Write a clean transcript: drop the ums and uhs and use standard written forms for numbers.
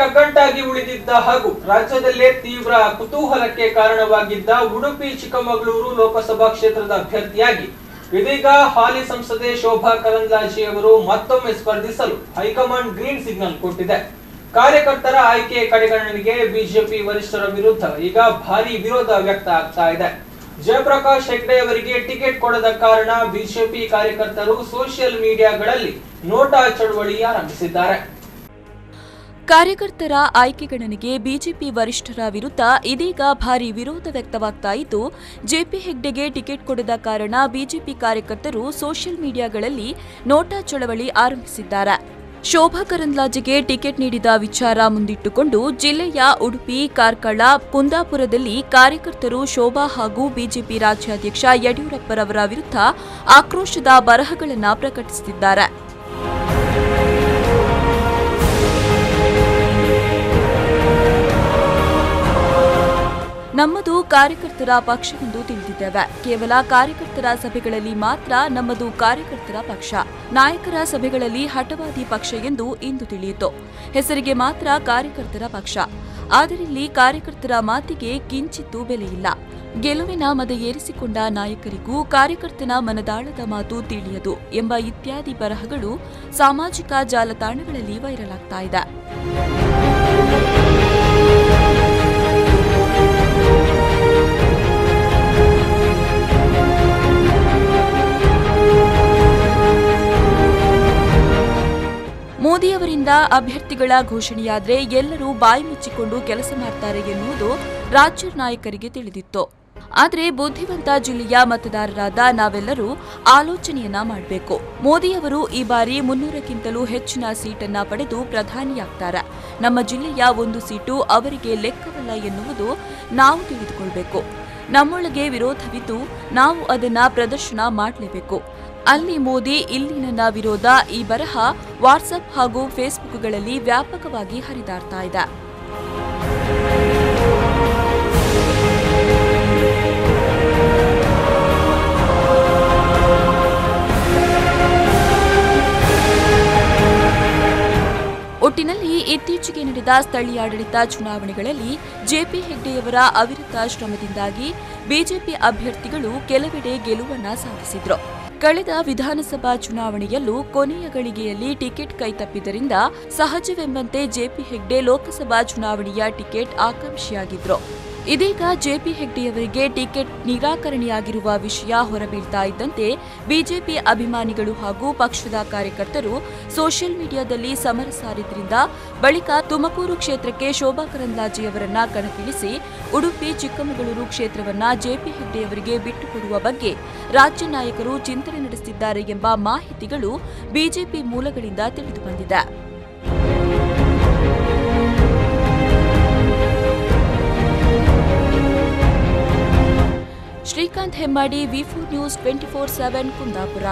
ಕಗ್ಗಂಟಾಗಿ ಉಳಿದಿದ್ದ ಹಾಗೂ ರಾಜ್ಯದಲ್ಲೇ ತೀವ್ರ ಕುತೂಹಲಕ್ಕೆ ಕಾರಣವಾಗಿದ್ದ ಉಡುಪಿ ಚಿಕ್ಕಮಗಳೂರು ಲೋಕಸಭಾ ಕ್ಷೇತ್ರದ ಅಭ್ಯರ್ಥಿಯಾಗಿ ಇದೀಗ ಹಾಲಿ ಸಂಸದೆ ಶೋಭಾ ಕರಂದ್ಲಾಜೆ ಅವರು ಮತ್ತೊಮ್ಮೆ ಸ್ಪರ್ಧಿಸಲು ಹೈಕಮಾಂಡ್ ಗ್ರೀನ್ ಸಿಗ್ನಲ್ ಕೊಟ್ಟಿದೆ. ಕಾರ್ಯಕರ್ತರ ಆಯ್ಕೆ ಕಡೆಗಣನೆಗೆ ಬಿಜೆಪಿ ವರಿಷ್ಠರ ವಿರುದ್ಧ ಈಗ ಭಾರಿ ವಿರೋಧ ವ್ಯಕ್ತ ಆಗ್ತಾ ಇದೆ. ಜಯಪ್ರಕಾಶ್ ಹೆಗ್ಡೆ ಅವರಿಗೆ ಟಿಕೆಟ್ ಕೊಡದ ಕಾರಣ ಬಿಜೆಪಿ ಕಾರ್ಯಕರ್ತರು ಸೋಷಿಯಲ್ ಮೀಡಿಯಾಗಳಲ್ಲಿ ನೋಟಾ ಚಳವಳಿ ಆರಂಭಿಸಿದ್ದಾರೆ. ಕಾರ್ಯಕರ್ತರ ಆಯ್ಕೆಗಣನೆಗೆ ಬಿಜೆಪಿ ವರಿಷ್ಠರ ವಿರುದ್ಧ ಇದೀಗ ಭಾರಿ ವಿರೋಧ ವ್ಯಕ್ತವಾಗ್ತಾ ಇದ್ದು, ಜೆಪಿ ಹೆಗ್ಡೆಗೆ ಟಿಕೆಟ್ ಕೊಡದ ಕಾರಣ ಬಿಜೆಪಿ ಕಾರ್ಯಕರ್ತರು ಸೋಷಿಯಲ್ ಮೀಡಿಯಾಗಳಲ್ಲಿ ನೋಟಾ ಚಳವಳಿ ಆರಂಭಿಸಿದ್ದಾರೆ. ಶೋಭಾ ಕರಂದ್ಲಾಜೆಗೆ ಟಿಕೆಟ್ ನೀಡಿದ ವಿಚಾರ ಮುಂದಿಟ್ಟುಕೊಂಡು ಜಿಲ್ಲೆಯ ಉಡುಪಿ, ಕಾರ್ಕಳ, ಕುಂದಾಪುರದಲ್ಲಿ ಕಾರ್ಯಕರ್ತರು ಶೋಭಾ ಹಾಗೂ ಬಿಜೆಪಿ ರಾಜ್ಯಾಧ್ಯಕ್ಷ ಯಡಿಯೂರಪ್ಪರವರ ವಿರುದ್ಧ ಆಕ್ರೋಶದ ಬರಹಗಳನ್ನು ಪ್ರಕಟಿಸುತ್ತಿದ್ದಾರೆ. ನಮ್ಮದು ಕಾರ್ಯಕರ್ತರ ಪಕ್ಷವೆಂದು ತಿಳಿದಿದ್ದೇವೆ. ಕೇವಲ ಕಾರ್ಯಕರ್ತರ ಸಭೆಗಳಲ್ಲಿ ಮಾತ್ರ ನಮ್ಮದು ಕಾರ್ಯಕರ್ತರ ಪಕ್ಷ. ನಾಯಕರ ಸಭೆಗಳಲ್ಲಿ ಹಠವಾದಿ ಪಕ್ಷ ಎಂದು ಇಂದು ತಿಳಿಯಿತು. ಹೆಸರಿಗೆ ಮಾತ್ರ ಕಾರ್ಯಕರ್ತರ ಪಕ್ಷ. ಆದರಿಲ್ಲಿ ಕಾರ್ಯಕರ್ತರ ಮಾತಿಗೆ ಕಿಂಚಿತ್ತೂ ಬೆಲೆಯಿಲ್ಲ. ಗೆಲುವಿನ ಮದ ಏರಿಸಿಕೊಂಡ ನಾಯಕರಿಗೂ ಕಾರ್ಯಕರ್ತನ ಮನದಾಳದ ಮಾತು ತಿಳಿಯದು ಎಂಬ ಇತ್ಯಾದಿ ಬರಹಗಳು ಸಾಮಾಜಿಕ ಜಾಲತಾಣಗಳಲ್ಲಿ ವೈರಲ್ ಆಗ್ತಾ ಇದೆ. ಮೋದಿಯವರಿಂದ ಅಭ್ಯರ್ಥಿಗಳ ಘೋಷಣೆಯಾದರೆ ಎಲ್ಲರೂ ಬಾಯಿ ಮುಚ್ಚಿಕೊಂಡು ಕೆಲಸ ಮಾಡ್ತಾರೆ ಎನ್ನುವುದು ರಾಜ್ಯ ನಾಯಕರಿಗೆ ತಿಳಿದಿತ್ತು. ಆದರೆ ಬುದ್ಧಿವಂತ ಜಿಲ್ಲೆಯ ಮತದಾರರಾದ ನಾವೆಲ್ಲರೂ ಆಲೋಚನೆಯನ್ನ ಮಾಡಬೇಕು. ಮೋದಿಯವರು ಈ ಬಾರಿ 300ಕ್ಕಿಂತಲೂ ಹೆಚ್ಚಿನ ಸೀಟನ್ನ ಪಡೆದು ಪ್ರಧಾನಿಯಾಗ್ತಾರೆ. ನಮ್ಮ ಜಿಲ್ಲೆಯ ಒಂದು ಸೀಟು ಅವರಿಗೆ ಲೆಕ್ಕವಲ್ಲ ಎನ್ನುವುದು ನಾವು ತಿಳಿದುಕೊಳ್ಬೇಕು. ನಮ್ಮೊಳಗೆ ವಿರೋಧವಿದ್ದು ನಾವು ಅದನ್ನ ಪ್ರದರ್ಶನ ಮಾಡಲೇಬೇಕು. ಅಲ್ಲಿ ಮೋದಿ, ಇಲ್ಲಿ ನನ್ನ ವಿರೋಧ ಈ ಬರಹ ವಾಟ್ಸ್ಆಪ್ ಹಾಗೂ ಫೇಸ್ಬುಕ್ಗಳಲ್ಲಿ ವ್ಯಾಪಕವಾಗಿ ಹರಿದಾಡ್ತಾ ಇದೆ. ಒಟ್ಟಿನಲ್ಲಿ ಇತ್ತೀಚೆಗೆ ನಡೆದ ಸ್ಥಳೀಯಾಡಳಿತ ಚುನಾವಣೆಗಳಲ್ಲಿ ಜೆಪಿ ಹೆಗ್ಡೆಯವರ ಅವಿರತ ಶ್ರಮದಿಂದಾಗಿ ಬಿಜೆಪಿ ಅಭ್ಯರ್ಥಿಗಳು ಕೆಲವೆಡೆ ಗೆಲುವನ್ನ ಸಾಧಿಸಿದ್ರು. ಕಳೆದ ವಿಧಾನಸಭಾ ಚುನಾವಣೆಯಲ್ಲೂ ಕೊನೆಯ ಗಳಿಗೆಯಲ್ಲಿ ಟಿಕೆಟ್ ಕೈತಪ್ಪಿದ್ದರಿಂದ ಸಹಜವೆಂಬಂತೆ ಜೆಪಿ ಹೆಗ್ಡೆ ಲೋಕಸಭಾ ಚುನಾವಣೆಯ ಟಿಕೆಟ್ ಆಕಾಂಕ್ಷಿಯಾಗಿದ್ರು. ಇದೀಗ ಜೆಪಿ ಹೆಗ್ಡೆಯವರಿಗೆ ಟಿಕೆಟ್ ನಿರಾಕರಣೆಯಾಗಿರುವ ವಿಷಯ ಹೊರಬೀಳ್ತಾ ಇದ್ದಂತೆ ಬಿಜೆಪಿ ಅಭಿಮಾನಿಗಳು ಹಾಗೂ ಪಕ್ಷದ ಕಾರ್ಯಕರ್ತರು ಸೋಷಿಯಲ್ ಮೀಡಿಯಾದಲ್ಲಿ ಸಮರ ಸಾರಿದ್ರಿಂದ ಬಳಿಕ ತುಮಕೂರು ಕ್ಷೇತ್ರಕ್ಕೆ ಶೋಭಾ ಕರಂದ್ಲಾಜೆಯವರನ್ನ ಕಣಕ್ಕಿಳಿಸಿ ಉಡುಪಿ, ಚಿಕ್ಕಮಗಳೂರು ಕ್ಷೇತ್ರವನ್ನ ಜೆಪಿ ಹೆಗ್ಡೆಯವರಿಗೆ ಬಿಟ್ಟುಕೊಡುವ ಬಗ್ಗೆ ರಾಜ್ಯ ನಾಯಕರು ಚಿಂತನೆ ನಡೆಸುತ್ತಿದ್ದಾರೆ ಎಂಬ ಮಾಹಿತಿಗಳು ಬಿಜೆಪಿ ಮೂಲಗಳಿಂದ ತಿಳಿದುಬಂದಿದೆ. ಶ್ರೀಕಾಂತ್ ಹೆಮ್ಮಾಡಿ, ವಿ4 ನ್ಯೂಸ್ 24/7 ಕುಂದಾಪುರ.